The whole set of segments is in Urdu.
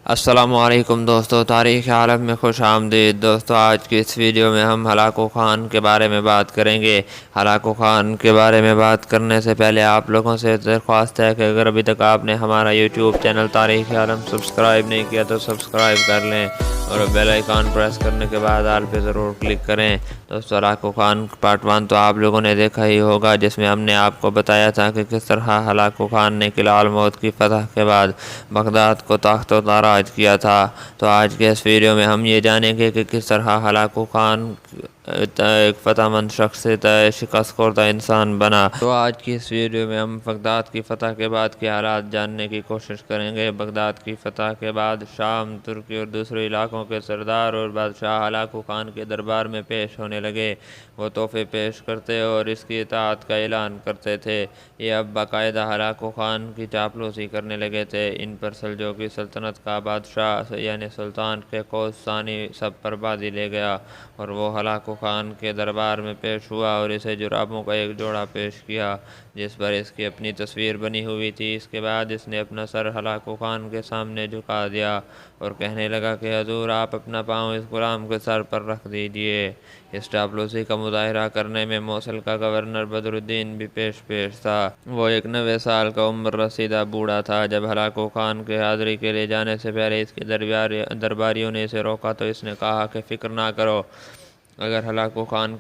السلام علیکم دوستو، تاریخ عالم میں خوش آمدید دوستو۔ آج کی اس ویڈیو میں ہم ہلاکو خان کے بارے میں بات کریں گے۔ ہلاکو خان کے بارے میں بات کرنے سے پہلے آپ لوگوں سے درخواست ہے کہ اگر ابھی تک آپ نے ہمارا یوٹیوب چینل تاریخ عالم سبسکرائب نہیں کیا تو سبسکرائب کر لیں اور بیل آئیکن پریس کرنے کے بعد آل پہ ضرور کلک کریں۔ دوستو، ہلاکو خان پارٹ 1 تو آپ لوگوں نے دیکھا ہی ہوگا، جس میں ہم نے آپ کو بتایا تھا کہ کس طرح ہلاکو خان نے قلعہ الموت کی فتح کے بعد بغداد کو تخت و تاراج کیا تھا۔ تو آج کے اس ویڈیو میں ہم یہ جانیں گے کہ کس طرح ہلاکو خان ایک فتح مند شخص سے شکست خوردہ انسان بنا۔ تو آج کی اس ویڈیو میں ہم بغداد کی فتح کے بعد کے حالات جاننے کی کوشش کریں گے۔ بغداد کی فتح کے بعد شام، ترکی اور دوسرے علاقوں کے سردار اور بادشاہ ہلاکو خان کے دربار میں پیش ہونے لگے۔ وہ تحفے پیش کرتے اور اس کی اطاعت کا اعلان کرتے تھے۔ یہ اب باقاعدہ ہلاکو خان کی چاپلوسی کرنے لگے تھے۔ ان پر سلجوقی سلطنت کا بادشاہ یعنی سلطان قیقوس ثانی سب پر بازی لے گیا اور وہ ہلاکو خان کے دربار میں پیش ہوا اور اسے جرابوں کا ایک جوڑا پیش کیا جس پر اس کی اپنی تصویر بنی ہوئی تھی۔ اس کے بعد اس نے اپنا سر ہلاکو خان کے سامنے جھکا دیا اور کہنے لگا کہ حضور، آپ اپنا پاؤں اس غلام کے سر پر رکھ دیجئے۔ اس چاپلوسی کا مظاہرہ کرنے میں موصل کا گورنر بدر الدین بھی پیش تھا۔ وہ ایک 90 سال کا عمر رسیدہ بوڑھا تھا۔ جب ہلاکو خان کے حاضری کے لیے جانے سے پہلے اس کے درباریوں نے اسے روکا تو اس نے کہا کہ فکر نہ کرو، اگر ہلاکو خان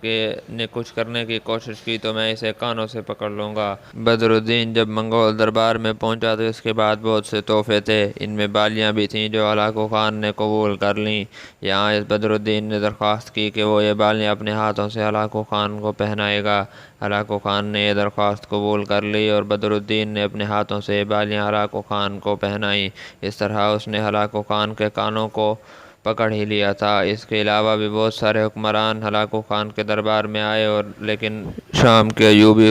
نے کچھ کرنے کی کوشش کی تو میں اسے کانوں سے پکڑ لوں گا۔ بدر الدین جب منگول دربار میں پہنچا تو اس کے بعد بہت سے تحفے تھے۔ ان میں بالیاں بھی تھیں جو ہلاکو خان نے قبول کر لیں۔ یہاں اس بدر الدین نے درخواست کی کہ وہ یہ بالیاں اپنے ہاتھوں سے ہلاکو خان کو پہنائے گا۔ ہلاکو خان نے یہ درخواست قبول کر لی اور بدر الدین نے اپنے ہاتھوں سے یہ بالیاں ہلاکو خان کو پہنائیں۔ اس طرح اس نے ہلاکو خان کے کانوں کو پکڑ ہی لیا تھا۔ اس کے علاوہ بھی بہت سارے حکمران ہلاکو خان کے دربار میں آئے لیکن شام کے ایوبی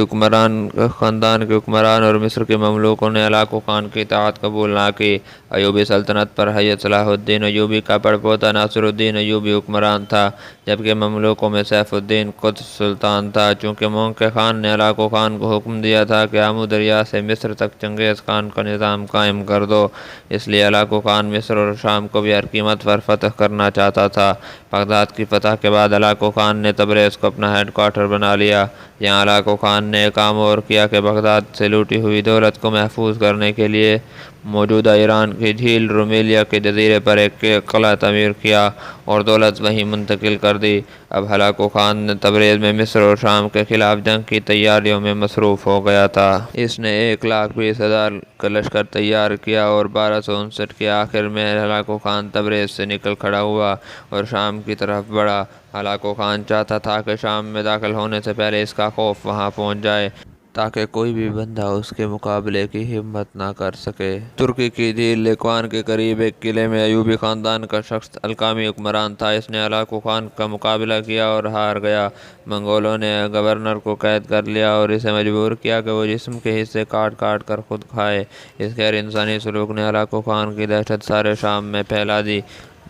خاندان کے حکمران اور مصر کے مملوکوں نے ہلاکو خان کی اطاعت قبول نہ کی۔ ایوبی سلطنت پر حضرت صلاح الدین ایوبی کا پڑپوتا ناصر الدین ایوبی حکمران تھا، جبکہ مملوکوں میں سیف الدین قدس سلطان تھا۔ چونکہ موقع خان نے ہلاکو خان کو حکم دیا تھا کہ آمو دریا سے مصر تک چنگیز خان کا نظام قائم کر دو، اس لیے ہلاکو خان مصر اور شام کو بھی ہر قیمت پر فتح کرنا چاہتا تھا۔ بغداد کی فتح کے بعد ہلاکو خان نے تبریز کو اپنا ہیڈ کوارٹر بنا لیا۔ یہاں ہلاکو خان نے ایک کام اور کیا کہ بغداد سے لوٹی ہوئی دولت کو محفوظ کرنے کے لیے موجودہ ایران کی جھیل رومیلیا کے جزیرے پر ایک قلعہ تعمیر کیا اور دولت وہیں منتقل کر دی۔ اب ہلاکو خان نے تبریز میں مصر اور شام کے خلاف جنگ کی تیاریوں میں مصروف ہو گیا تھا۔ اس نے 1,20,000 کا لشکر تیار کیا اور 1259 کے آخر میں ہلاکو خان تبریز سے نکل کھڑا ہوا اور شام کی طرف بڑھا۔ ہلاکو خان چاہتا تھا کہ شام میں داخل ہونے سے پہلے اس کا خوف وہاں پہنچ جائے تاکہ کوئی بھی بندہ اس کے مقابلے کی ہمت نہ کر سکے۔ ترکی کی جھیل لیکوان کے قریب ایک قلعے میں ایوبی خاندان کا شخص القامی حکمران تھا۔ اس نے ہلاکو خان کا مقابلہ کیا اور ہار گیا۔ منگولوں نے گورنر کو قید کر لیا اور اسے مجبور کیا کہ وہ جسم کے حصے کاٹ کاٹ کر خود کھائے۔ اس غیر انسانی سلوک نے ہلاکو خان کی دہشت سارے شام میں پھیلا دی۔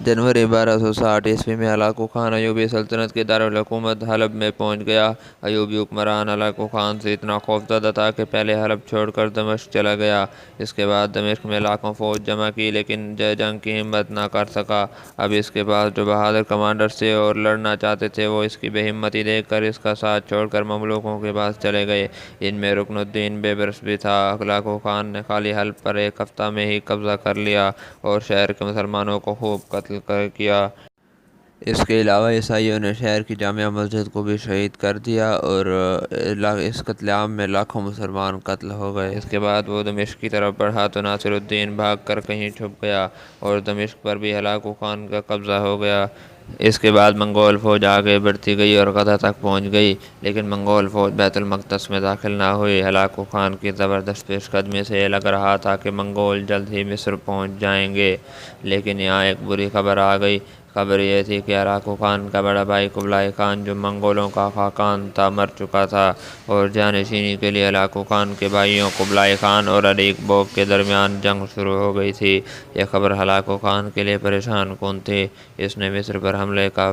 جنوری 1260 میں ہلاکو خان ایوبی سلطنت کے دارالحکومت حلب میں پہنچ گیا۔ ایوبی حکمران ہلاکو خان سے اتنا خوفزدہ تھا کہ پہلے حلب چھوڑ کر دمشق چلا گیا۔ اس کے بعد دمشق میں لاکھوں فوج جمع کی لیکن جنگ کی ہمت نہ کر سکا۔ اب اس کے پاس جو بہادر کمانڈر تھے اور لڑنا چاہتے تھے وہ اس کی بے ہمتی دیکھ کر اس کا ساتھ چھوڑ کر مملوکوں کے پاس چلے گئے۔ ان میں رکن الدین بیبرس بھی تھا۔ ہلاکو خان نے خالی حلب پر ایک ہفتہ میں ہی قبضہ کر لیا اور شہر کے مسلمانوں کو خوب قتل کیا۔ اس کے علاوہ عیسائیوں نے شہر کی جامع مسجد کو بھی شہید کر دیا اور اس قتل عام میں لاکھوں مسلمان قتل ہو گئے۔ اس کے بعد وہ دمشق کی طرف بڑھا تو ناصر الدین بھاگ کر کہیں چھپ گیا اور دمشق پر بھی ہلاکو خان کا قبضہ ہو گیا۔ اس کے بعد منگول فوج آگے بڑھتی گئی اور غزہ تک پہنچ گئی لیکن منگول فوج بیت المقدس میں داخل نہ ہوئی۔ ہلاکو خان کی زبردست پیش قدمی سے یہ لگ رہا تھا کہ منگول جلد ہی مصر پہنچ جائیں گے، لیکن یہاں ایک بری خبر آ گئی۔ خبر یہ تھی کہ ہلاکو خان کا بڑا بھائی قبلائی خان جو منگولوں کا خاقان تھا مر چکا تھا اور جانشینی کے لیے ہلاکو خان کے بھائیوں قبلائی خان اور اریک بوگ کے درمیان جنگ شروع ہو گئی تھی۔ یہ خبر ہلاکو خان کے لیے پریشان کن تھی۔ اس نے مصر پر حملے کا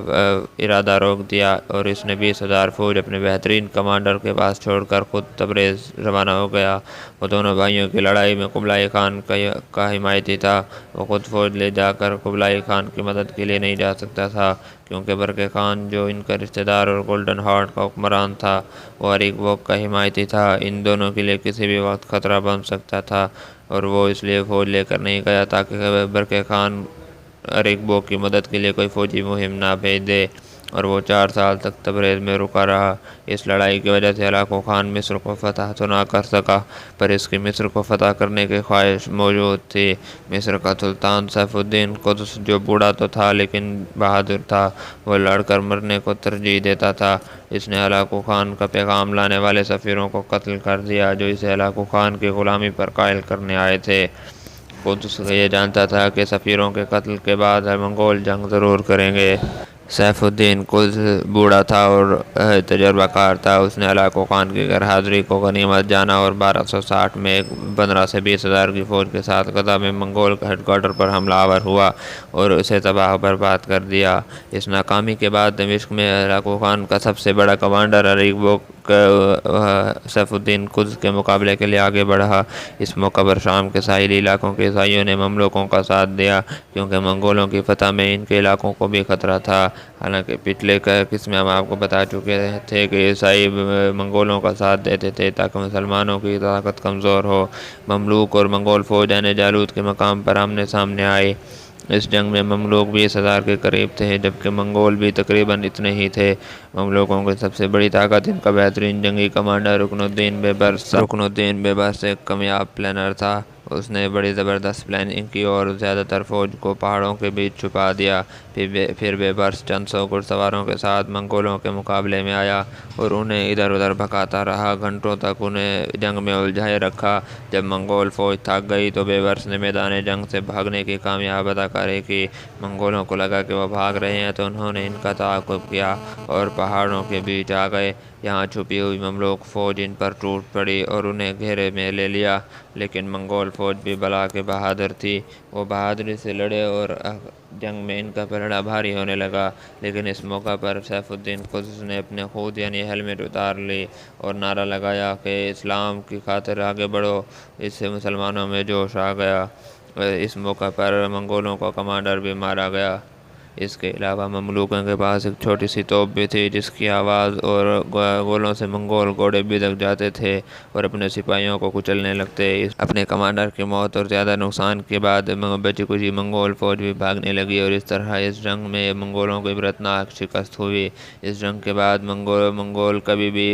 ارادہ روک دیا اور اس نے 20,000 فوج اپنے بہترین کمانڈر کے پاس چھوڑ کر خود تبریز روانہ ہو گیا۔ وہ دونوں بھائیوں کی لڑائی میں قبلائی خان کا حمایتی تھا۔ وہ خود فوج لے جا کر قبلائی خان کی مدد کے لیے نہیں جا سکتا تھا کیونکہ برقع خان جو ان کا رشتہ دار اور گولڈن ہارٹ کا حکمران تھا وہ اریک بوگ کا حمایتی تھا۔ ان دونوں کے لیے کسی بھی وقت خطرہ بن سکتا تھا اور وہ اس لیے فوج لے کر نہیں گیا تاکہ برقع خان اریک بوگ کی مدد کے لیے کوئی فوجی مہم نہ بھیج دے، اور وہ 4 سال تک تبریز میں رکا رہا۔ اس لڑائی کی وجہ سے ہلاکو خان مصر کو فتح تو نہ کر سکا پر اس کی مصر کو فتح کرنے کی خواہش موجود تھی۔ مصر کا سلطان سیف الدین قدس جو بوڑھا تو تھا لیکن بہادر تھا، وہ لڑ کر مرنے کو ترجیح دیتا تھا۔ اس نے ہلاکو خان کا پیغام لانے والے سفیروں کو قتل کر دیا جو اسے ہلاکو خان کی غلامی پر قائل کرنے آئے تھے۔ قدس یہ جانتا تھا کہ سفیروں کے قتل کے بعد منگول جنگ ضرور کریں گے۔ سیف الدین قدس بوڑھا تھا اور تجربہ کار تھا۔ اس نے ہلاکو خان کی غیر حاضری کو غنیمت جانا اور 1260 میں 15 سے 20,000 کی فوج کے ساتھ غزہ میں منگول ہیڈ کوارٹر پر حملہ آور ہوا اور اسے تباہ و برباد کر دیا۔ اس ناکامی کے بعد دمشق میں ہلاکو خان کا سب سے بڑا کمانڈر اریک بوگ سیف الدین قدس کے مقابلے کے لیے آگے بڑھا۔ اس موقع پر شام کے ساحلی علاقوں کے عیسائیوں نے مملوکوں کا ساتھ دیا کیونکہ منگولوں کی فتح میں ان کے علاقوں کو بھی خطرہ تھا۔ حالانکہ پچھلے قسم میں ہم آپ کو بتا چکے تھے کہ عیسائی منگولوں کا ساتھ دیتے تھے تاکہ مسلمانوں کی طاقت کمزور ہو۔ مملوک اور منگول فوج عین جالوت کے مقام پر آمنے سامنے آئی۔ اس جنگ میں مملوک 20,000 کے قریب تھے جبکہ منگول بھی تقریباً اتنے ہی تھے۔ مملوکوں کی سب سے بڑی طاقت ان کا بہترین جنگی کمانڈر رکن الدین بیبرس ایک کامیاب پلانر تھا۔ اس نے بڑی زبردست پلاننگ کی اور زیادہ تر فوج کو پہاڑوں کے بیچ چھپا دیا۔ پھر بیبرس چند سو گھڑ سواروں کے ساتھ منگولوں کے مقابلے میں آیا اور انہیں ادھر ادھر بھگاتا رہا، گھنٹوں تک انہیں جنگ میں الجھائے رکھا۔ جب منگول فوج تھک گئی تو بیبرس نے میدان جنگ سے بھاگنے کی کامیاب اداکاری کی۔ منگولوں کو لگا کہ وہ بھاگ رہے ہیں تو انہوں نے ان کا تعاقب کیا اور پہاڑوں کے بیچ آ گئے۔ یہاں چھپی ہوئی مملوک فوج ان پر ٹوٹ پڑی اور انہیں گھیرے میں لے لیا، لیکن منگول فوج بھی بلا کے بہادر تھی۔ وہ بہادری سے لڑے اور جنگ میں ان کا پلڑا بھاری ہونے لگا، لیکن اس موقع پر سیف الدین قدس نے اپنے خود یعنی ہیلمٹ اتار لی اور نعرہ لگایا کہ اسلام کی خاطر آگے بڑھو۔ اس سے مسلمانوں میں جوش آ گیا۔ اس موقع پر منگولوں کا کمانڈر بھی مارا گیا۔ اس کے علاوہ مملوکوں کے پاس ایک چھوٹی سی توپ بھی تھی جس کی آواز اور گولوں سے منگول گھوڑے بھڑک جاتے تھے اور اپنے سپاہیوں کو کچلنے لگتے۔ اپنے کمانڈر کی موت اور زیادہ نقصان کے بعد بچی کچی منگول فوج بھی بھاگنے لگی اور اس طرح اس جنگ میں منگولوں کو عبرتناک شکست ہوئی۔ اس جنگ کے بعد منگول کبھی بھی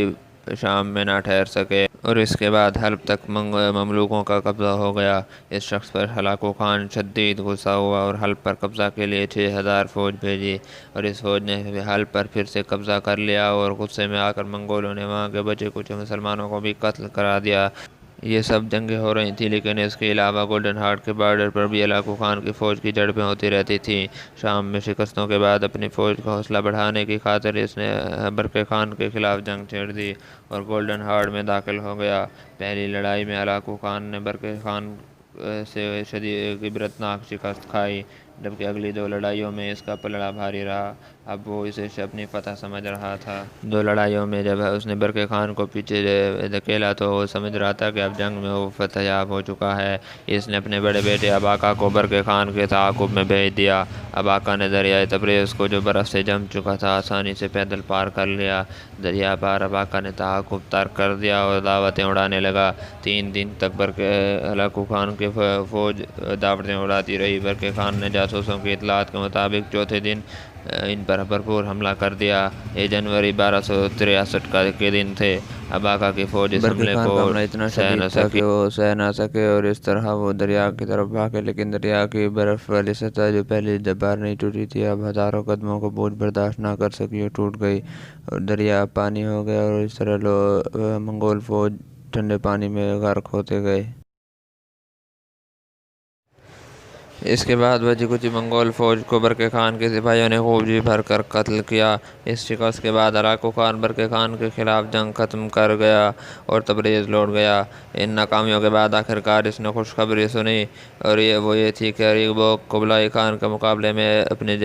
شام میں نہ ٹھہر سکے اور اس کے بعد حلب تک مملوکوں کا قبضہ ہو گیا۔ اس شخص پر ہلاکو خان شدید غصہ ہوا اور حلب پر قبضہ کے لیے 6,000 فوج بھیجی اور اس فوج نے حلب پر پھر سے قبضہ کر لیا اور غصے میں آ کر منگولوں نے وہاں کے بچے کچھ مسلمانوں کو بھی قتل کرا دیا۔ یہ سب جنگیں ہو رہی تھیں لیکن اس کے علاوہ گولڈن ہارٹ کے بارڈر پر بھی ہلاکو خان کی فوج کی جھڑپیں ہوتی رہتی تھیں۔ شام میں شکستوں کے بعد اپنی فوج کا حوصلہ بڑھانے کی خاطر اس نے برقع خان کے خلاف جنگ چھیڑ دی اور گولڈن ہارٹ میں داخل ہو گیا۔ پہلی لڑائی میں ہلاکو خان نے برقع خان سے شدید عبرتناک شکست کھائی جبکہ اگلی 2 لڑائیوں میں اس کا پلڑا بھاری رہا۔ اب وہ اسے اپنی فتح سمجھ رہا تھا۔ 2 لڑائیوں میں جب اس نے برقع خان کو پیچھے دھکیلا تو وہ سمجھ رہا تھا کہ اب جنگ میں وہ فتح یاب ہو چکا ہے۔ اس نے اپنے بڑے بیٹے اباقہ کو برقع خان کے تعاقب میں بھیج دیا۔ اباقہ نے دریائے تبریز کو جو برف سے جم چکا تھا آسانی سے پیدل پار کر لیا۔ دریا پار اباقہ نے تعاقب ترک کر دیا اور دعوتیں اڑانے لگا۔ 3 دن تک ہلاکو خان کی فوج دعوتیں اڑاتی رہی۔ برقع خان نے جاسوسوں کی اطلاعات کے مطابق چوتھے دن ان پر بھرپور حملہ کر دیا۔ یہ جنوری 1263 کے دن تھے۔ اباقہ کی فوج اس حملے کو سہ نہ سکے اور اس طرح وہ دریا کی طرف بھاگے، لیکن دریا کی برف والی سطح جو پہلے بار نہیں ٹوٹی تھی اب ہزاروں قدموں کو بوجھ برداشت نہ کر سکی اور ٹوٹ گئی اور دریا پانی ہو گیا اور اس طرح منگول فوج ٹھنڈے پانی میں غرق ہوتے گئے۔ اس کے بعد بچی کچھ منگول فوج کو برقع خان کے سپاہیوں نے خوب جی بھر کر قتل کیا۔ اس شکست کے بعد ہلاکو خان برقع خان کے خلاف جنگ ختم کر گیا اور تبریز لوٹ گیا۔ ان ناکامیوں کے بعد آخرکار اس نے خوشخبری سنی، اور یہ تھی کہ ایربو قبلائی خان کے مقابلے میں اپنے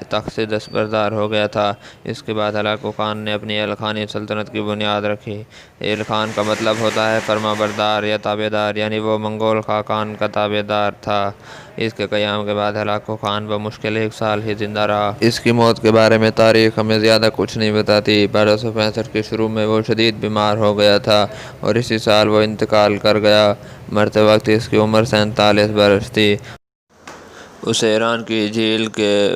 تخت سے دستبردار ہو گیا تھا۔ اس کے بعد ہلاکو خان نے اپنی ایلخانی سلطنت کی بنیاد رکھی۔ ایل خان کا مطلب ہوتا ہے فرما بردار یا تابع دار، یعنی وہ منگول خاقان کا تابع دار تھا۔ اس کے قیام کے بعد ہلاکو خان بمشکل 1 سال ہی زندہ رہا۔ اس کی موت کے بارے میں تاریخ ہمیں زیادہ کچھ نہیں بتاتی۔ 1265 کے شروع میں وہ شدید بیمار ہو گیا تھا اور اسی سال وہ انتقال کر گیا۔ مرتے وقت اس کی عمر 47 برس تھی۔ اسے ایران کی جھیل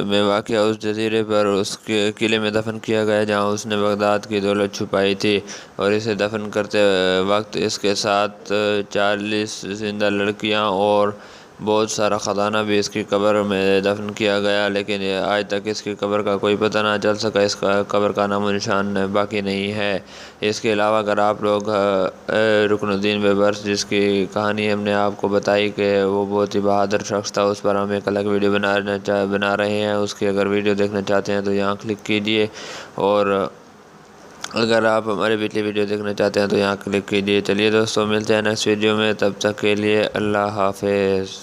میں واقع اس جزیرے پر اس کے قلعے میں دفن کیا گیا جہاں اس نے بغداد کی دولت چھپائی تھی، اور اسے دفن کرتے وقت اس کے ساتھ 40 زندہ لڑکیاں اور بہت سارا خزانہ بھی اس کی قبر میں دفن کیا گیا، لیکن آج تک اس کی قبر کا کوئی پتہ نہ چل سکا۔ اس کا قبر کا نام و نشان باقی نہیں ہے۔ اس کے علاوہ اگر آپ لوگ رکن الدین بیبرس، جس کی کہانی ہم نے آپ کو بتائی کہ وہ بہت ہی بہادر شخص تھا، اس پر ہم ایک الگ ویڈیو بنا رہے ہیں۔ اس کی اگر ویڈیو دیکھنا چاہتے ہیں تو یہاں کلک کیجئے، اور اگر آپ ہماری پچھلی ویڈیو دیکھنا چاہتے ہیں تو یہاں کلک کیجئے۔ چلیے دوستو، ملتے ہیں نیکسٹ ویڈیو میں، تب تک کے لیے اللہ حافظ۔